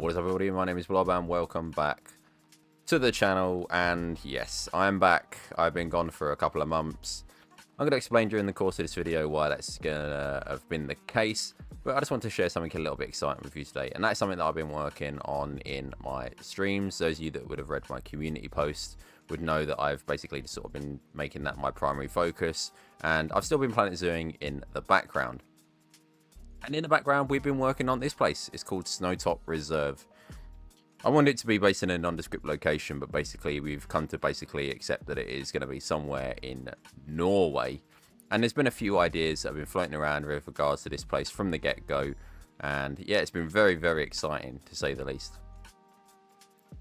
What is up, everybody? My name is Blob and welcome back to the channel. And yes, I'm back. I've been gone for a couple of months. I'm going to explain during the course of this video why that's going to have been the case, but I just want to share something a little bit exciting with you today, and that's something that I've been working on in my streams. Those of you that would have read my community post would know that I've basically sort of been making that my primary focus, and I've still been Planet Zooing in the background. And in the background, we've been working on this place. It's called Snøtoppen Reserve. I want it to be based in a nondescript location, but basically we've come to accept that it is going to be somewhere in Norway. And there's been a few ideas that have been floating around with regards to this place from the get-go. And yeah, it's been very, very exciting to say the least.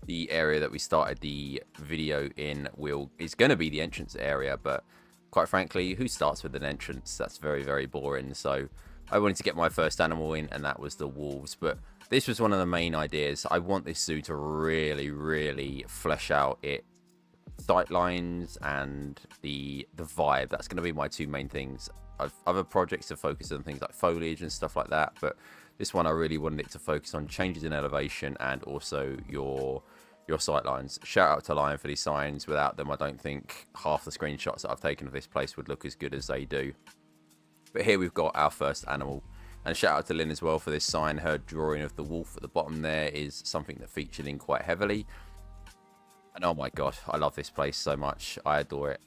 The area that we started the video in is going to be the entrance area, but quite frankly, who starts with an entrance? That's very, very boring. So I wanted to get my first animal in, and that was the wolves. But this was one of the main ideas. I want this zoo to really, really flesh out its sight lines and the vibe. That's going to be my two main things. I've other projects to focus on things like foliage and stuff like that, but this one I really wanted it to focus on changes in elevation and also your sight lines. Shout out to Lion for these signs. Without them, I don't think half the screenshots that I've taken of this place would look as good as they do. But here we've got our first animal. And shout out to Lynn as well for this sign. Her drawing of the wolf at the bottom there is something that featured in quite heavily. And oh my god, I love this place so much. I adore it.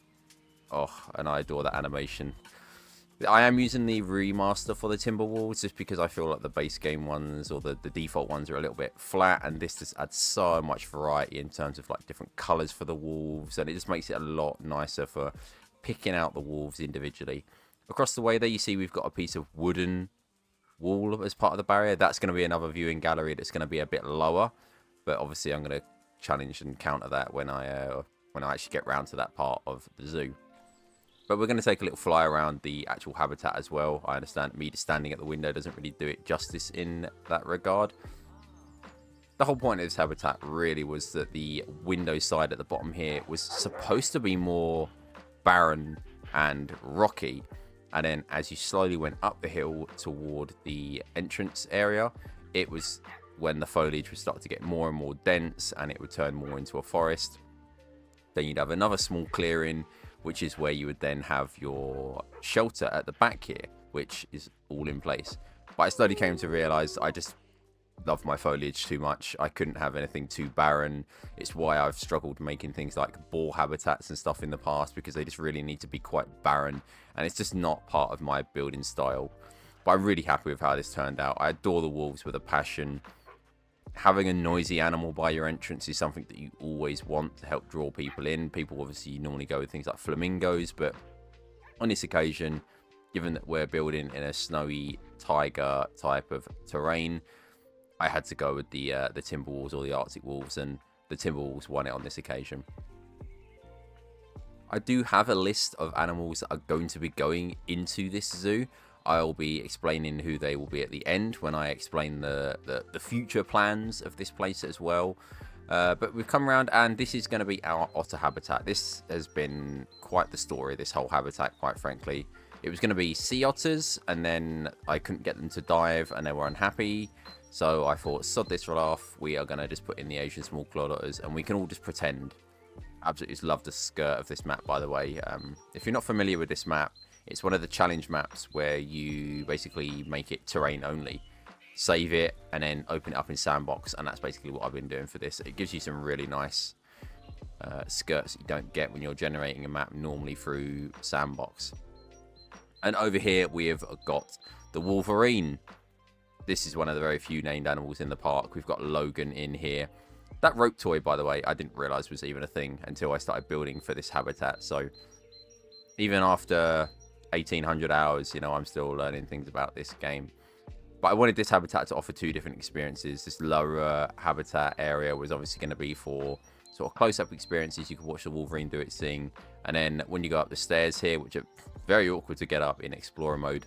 Oh, and I adore that animation. I am using the remaster for the timber walls just because I feel like the base game ones or the default ones are a little bit flat, and this just adds so much variety in terms of like different colors for the wolves, and it just makes it a lot nicer for picking out the wolves individually. Across the way there you see we've got a piece of wooden wall as part of the barrier. That's going to be another viewing gallery that's going to be a bit lower, but obviously I'm going to challenge and counter that when I actually get round to that part of the zoo. But we're going to take a little fly around the actual habitat as well. I understand me just standing at the window doesn't really do it justice in that regard. The whole point of this habitat really was that the window side at the bottom here was supposed to be more barren and rocky. And then as you slowly went up the hill toward the entrance area, it was when the foliage would start to get more and more dense and it would turn more into a forest. Then you'd have another small clearing, which is where you would then have your shelter at the back here, which is all in place. But I slowly came to realize I just love my foliage too much. I couldn't have anything too barren. It's why I've struggled making things like boar habitats and stuff in the past, because they just really need to be quite barren, and it's just not part of my building style. But I'm really happy with how this turned out. I adore the wolves with a passion. Having a noisy animal by your entrance is something that you always want to help draw people in. People obviously normally go with things like flamingos, but on this occasion, given that we're building in a snowy taiga type of terrain, I had to go with the timber wolves or the Arctic wolves, and the timber wolves won it on this occasion. I do have a list of animals that are going to be going into this zoo. I'll be explaining who they will be at the end when I explain the future plans of this place as well. But we've come around, and this is going to be our otter habitat. This has been quite the story, this whole habitat, quite frankly. It was going to be sea otters, and then I couldn't get them to dive, and they were unhappy. So I thought, sod this right off. We are going to just put in the Asian small clawed otters, and we can all just pretend. Absolutely just love the skirt of this map, by the way. If you're not familiar with this map, it's one of the challenge maps where you basically make it terrain only. Save it, and then open it up in sandbox, and that's basically what I've been doing for this. It gives you some really nice skirts that you don't get when you're generating a map normally through sandbox. And over here we have got the wolverine. This is one of the very few named animals in the park. We've got Logan in here. That rope toy, by the way, I didn't realize was even a thing until I started building for this habitat. So even after 1800 hours, you know, I'm still learning things about this game. But I wanted this habitat to offer two different experiences. This lower habitat area was obviously going to be for sort of close-up experiences. You could watch the wolverine do its thing. And then when you go up the stairs here, which are very awkward to get up in explorer mode,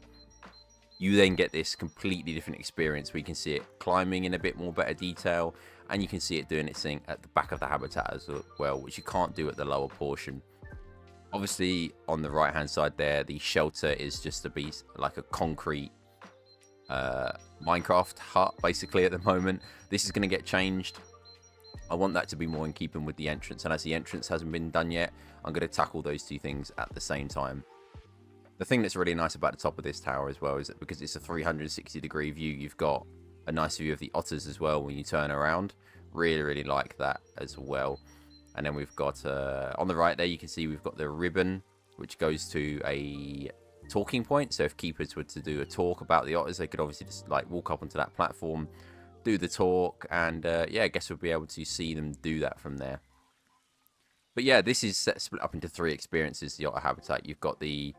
you then get this completely different experience where you can see it climbing in a bit more better detail, and you can see it doing its thing at the back of the habitat as well, which you can't do at the lower portion. Obviously, on the right hand side there, the shelter is just to be like a concrete Minecraft hut basically at the moment. This is going to get changed. I want that to be more in keeping with the entrance, and as the entrance hasn't been done yet, I'm going to tackle those two things at the same time. The thing that's really nice about the top of this tower as well is that because it's a 360-degree view, you've got a nice view of the otters as well when you turn around. Really like that as well. And then we've got on the right there, you can see we've got the ribbon, which goes to a talking point. So if keepers were to do a talk about the otters, they could obviously just like walk up onto that platform, do the talk, and yeah, I guess we'll be able to see them do that from there. But yeah, this is split up into 3 experiences, the otter habitat. You've got the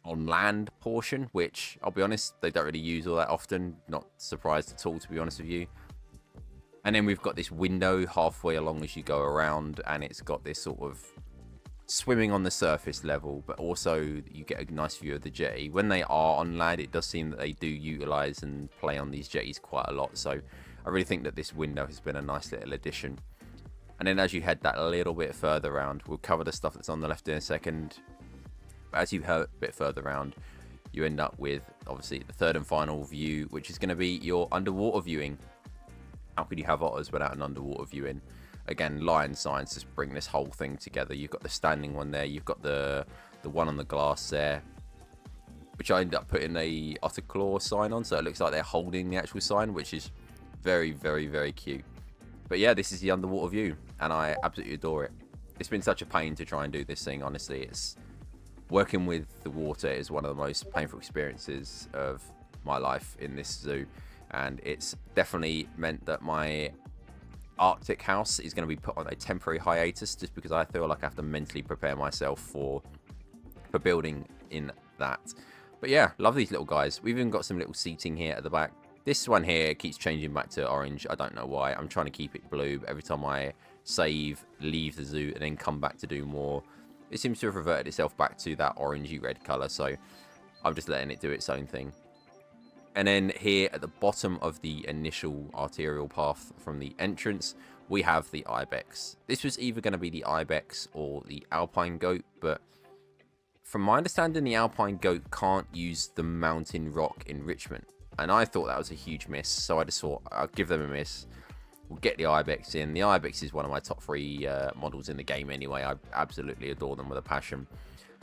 on land portion, which I'll be honest, they don't really use all that often. Not surprised at all, to be honest with you. And then we've got this window halfway along as you go around, and it's got this sort of swimming on the surface level, but also you get a nice view of the jetty. When they are on land, it does seem that they do utilize and play on these jetties quite a lot, so I really think that this window has been a nice little addition. And then as you head that little bit further around, we'll cover the stuff that's on the left in a second, but as you head a bit further around, you end up with obviously the third and final view, which is going to be your underwater viewing. How could you have otters without an underwater viewing? Again, lion signs just bring this whole thing together. You've got the standing one there. You've got the one on the glass there, which I ended up putting a otter claw sign on, so it looks like they're holding the actual sign, which is very cute. But yeah, this is the underwater view, and I absolutely adore it. It's been such a pain to try and do this thing, honestly. It's working with the water is one of the most painful experiences of my life in this zoo, and it's definitely meant that my Arctic house is going to be put on a temporary hiatus, just because I feel like I have to mentally prepare myself for building in that. But yeah, love these little guys. We've even got some little seating here at the back. This one here keeps changing back to orange. I don't know why. I'm trying to keep it blue, but every time I save, leave the zoo, and then come back to do more, it seems to have reverted itself back to that orangey red color, so I'm just letting it do its own thing. And then here at the bottom of the initial arterial path from the entrance, we have the ibex. This was either going to be the ibex or the Alpine goat, but from my understanding, the Alpine goat can't use the mountain rock enrichment. And I thought that was a huge miss, so I just thought I'll give them a miss. We'll get the ibex in. The ibex is one of my top 3 models in the game anyway. I absolutely adore them with a passion.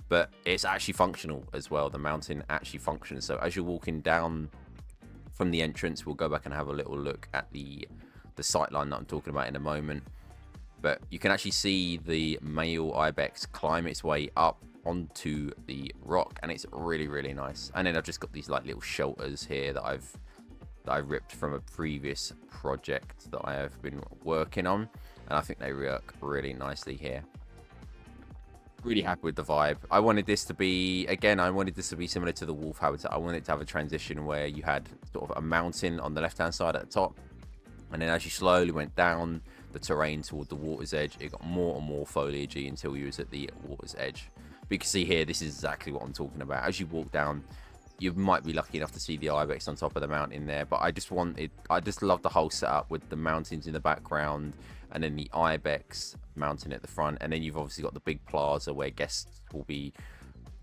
But it's actually functional as well. The mountain actually functions. So as you're walking down from the entrance, we'll go back and have a little look at the sightline that I'm talking about in a moment. But you can actually see the male ibex climb its way up onto the rock, and it's really nice. And then I've just got these like little shelters here that I ripped from a previous project that I have been working on, and I think they work really nicely here. Really happy with the vibe. I wanted this to be, again, I wanted this to be similar to the wolf habitat. I wanted to have a transition where you had sort of a mountain on the left hand side at the top, and then as you slowly went down the terrain toward the water's edge, it got more and more foliagey until you was at the water's edge. But you can see here, this is exactly what I'm talking about. As you walk down, you might be lucky enough to see the ibex on top of the mountain there, but I just love the whole setup with the mountains in the background, and then the ibex mountain at the front, and then you've obviously got the big plaza where guests will be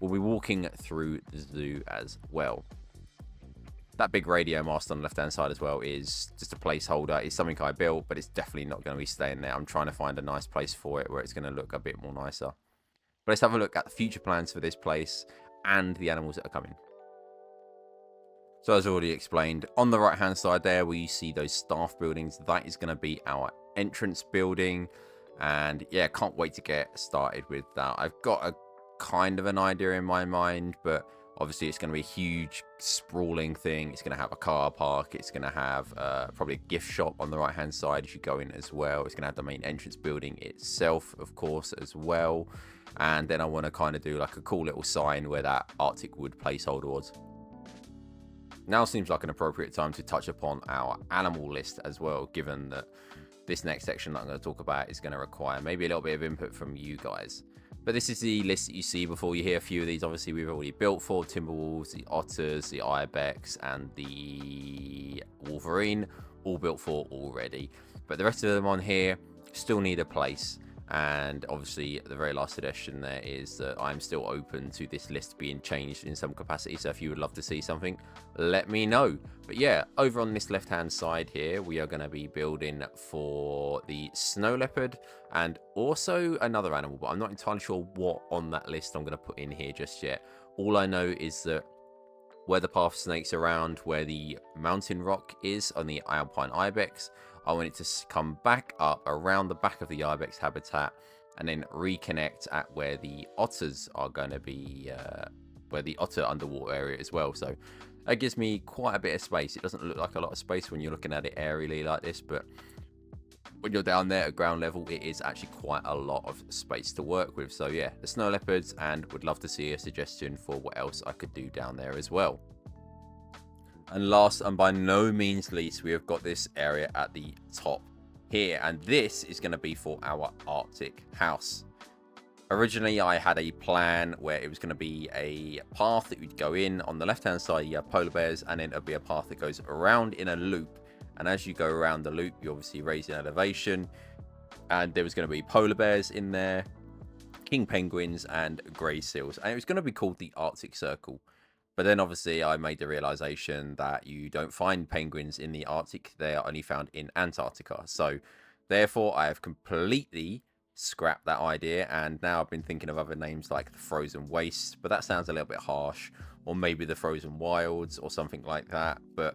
walking through the zoo as well. That big radio mast on the left hand side as well is just a placeholder. It's something I built, but it's definitely not going to be staying there. I'm trying to find a nice place for it where it's going to look a bit more nicer. But let's have a look at the future plans for this place and the animals that are coming. So as already explained, on the right hand side there, we see those staff buildings. That is going to be our entrance building. And yeah, can't wait to get started with that. I've got a kind of an idea in my mind, but obviously it's going to be a huge sprawling thing. It's going to have a car park. It's going to have probably a gift shop on the right hand side as you go in as well. It's going to have the main entrance building itself, of course, as well. And then I want to kind of do like a cool little sign where that Arctic wood placeholder was. Now seems like an appropriate time to touch upon our animal list as well, given that this next section that I'm going to talk about is going to require maybe a little bit of input from you guys. But this is the list that you see before you hear a few of these. Obviously, we've already built for Timberwolves, the Otters, the Ibex, and the Wolverine, all built for already. But the rest of them on here still need a place. And obviously the very last suggestion there is that I'm still open to this list being changed in some capacity, so if you would love to see something, let me know. But yeah, over on this left hand side here, we are going to be building for the snow leopard and also another animal, but I'm not entirely sure what on that list I'm going to put in here just yet. All I know is that where the path snakes around where the mountain rock is on the Alpine ibex, I want it to come back up around the back of the ibex habitat and then reconnect at where the otters are going to be, where the otter underwater area as well. So that gives me quite a bit of space. It doesn't look like a lot of space when you're looking at it aerially like this, but when you're down there at ground level, it is actually quite a lot of space to work with. So yeah, the snow leopards, and would love to see a suggestion for what else I could do down there as well. And last and by no means least, we have got this area at the top here, and this is going to be for our Arctic house. Originally, I had a plan where it was going to be a path that you'd go in. On the left hand side, you have polar bears, and then it'll be a path that goes around in a loop. And as you go around the loop, you obviously raise in elevation, and there was going to be polar bears in there, king penguins, and grey seals, and it was going to be called the Arctic Circle. But then obviously I made the realization that you don't find penguins in the Arctic. They are only found in Antarctica. So therefore I have completely scrapped that idea, and now I've been thinking of other names like the Frozen Waste, but that sounds a little bit harsh, or maybe the Frozen Wilds or something like that. But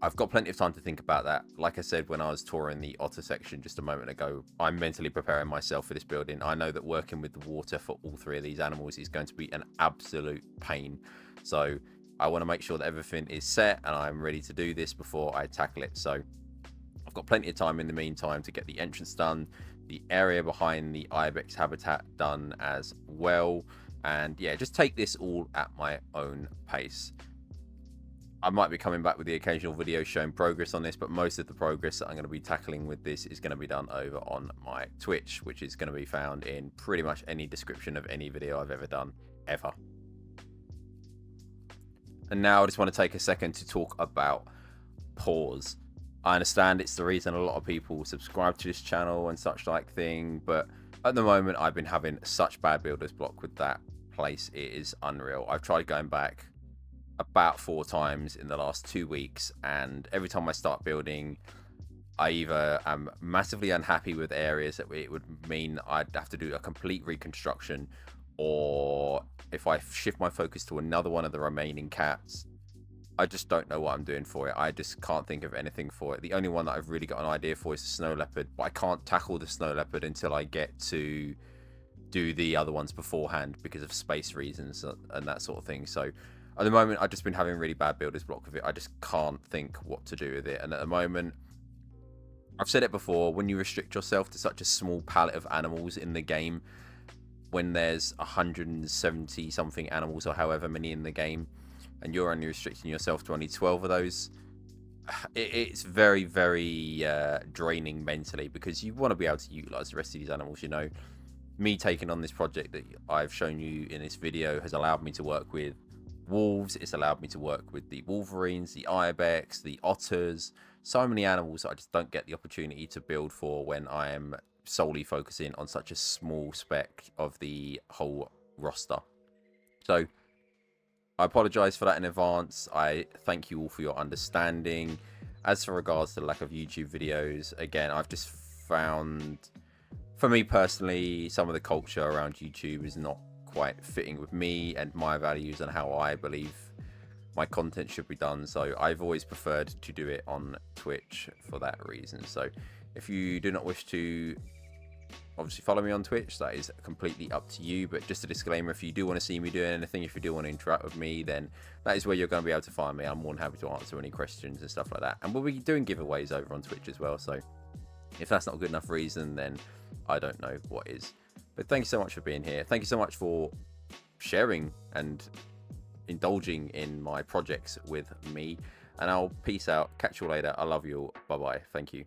I've got plenty of time to think about that. Like I said when I was touring the otter section just a moment ago, I'm mentally preparing myself for this building. I know that working with the water for all three of these animals is going to be an absolute pain. So I want to make sure that everything is set and I'm ready to do this before I tackle it. So I've got plenty of time in the meantime to get the entrance done, the area behind the ibex habitat done as well. And yeah, just take this all at my own pace. I might be coming back with the occasional video showing progress on this, but most of the progress that I'm going to be tackling with this is going to be done over on my Twitch, which is going to be found in pretty much any description of any video I've ever done, ever. And now I just want to take a second to talk about pause. I understand it's the reason a lot of people subscribe to this channel and such like thing, but at the moment I've been having such bad builder's block with that place. It is unreal. I've tried going back about 4 times in the last 2 weeks, and every time I start building, I either am massively unhappy with areas that it would mean I'd have to do a complete reconstruction, or if I shift my focus to another one of the remaining cats, I just don't know what I'm doing for it. I just can't think of anything for it. The only one that I've really got an idea for is the snow leopard, but I can't tackle the snow leopard until I get to do the other ones beforehand because of space reasons and that sort of thing. So at the moment, I've just been having really bad builder's block with it. I just can't think what to do with it. And at the moment, I've said it before, when you restrict yourself to such a small palette of animals in the game, when there's 170 something animals or however many in the game, and you're only restricting yourself to only 12 of those, it's very, very draining mentally, because you want to be able to utilize the rest of these animals. You know, me taking on this project that I've shown you in this video has allowed me to work with wolves, it's allowed me to work with the wolverines, the ibex, the otters, so many animals that I just don't get the opportunity to build for when I am solely focusing on such a small spec of the whole roster. So I apologize for that in advance. I thank you all for your understanding. As for regards to the lack of YouTube videos, again, I've just found, for me personally, some of the culture around YouTube is not quite fitting with me and my values and how I believe my content should be done. So I've always preferred to do it on Twitch for that reason. So if you do not wish to obviously follow me on Twitch, that is completely up to you. But just a disclaimer, if you do want to see me doing anything, if you do want to interact with me, then that is where you're going to be able to find me. I'm more than happy to answer any questions and stuff like that. And we'll be doing giveaways over on Twitch as well. So if that's not a good enough reason, then I don't know what is. But thank you so much for being here. Thank you so much for sharing and indulging in my projects with me. And I'll peace out. Catch you later. I love you all. Bye-bye. Thank you.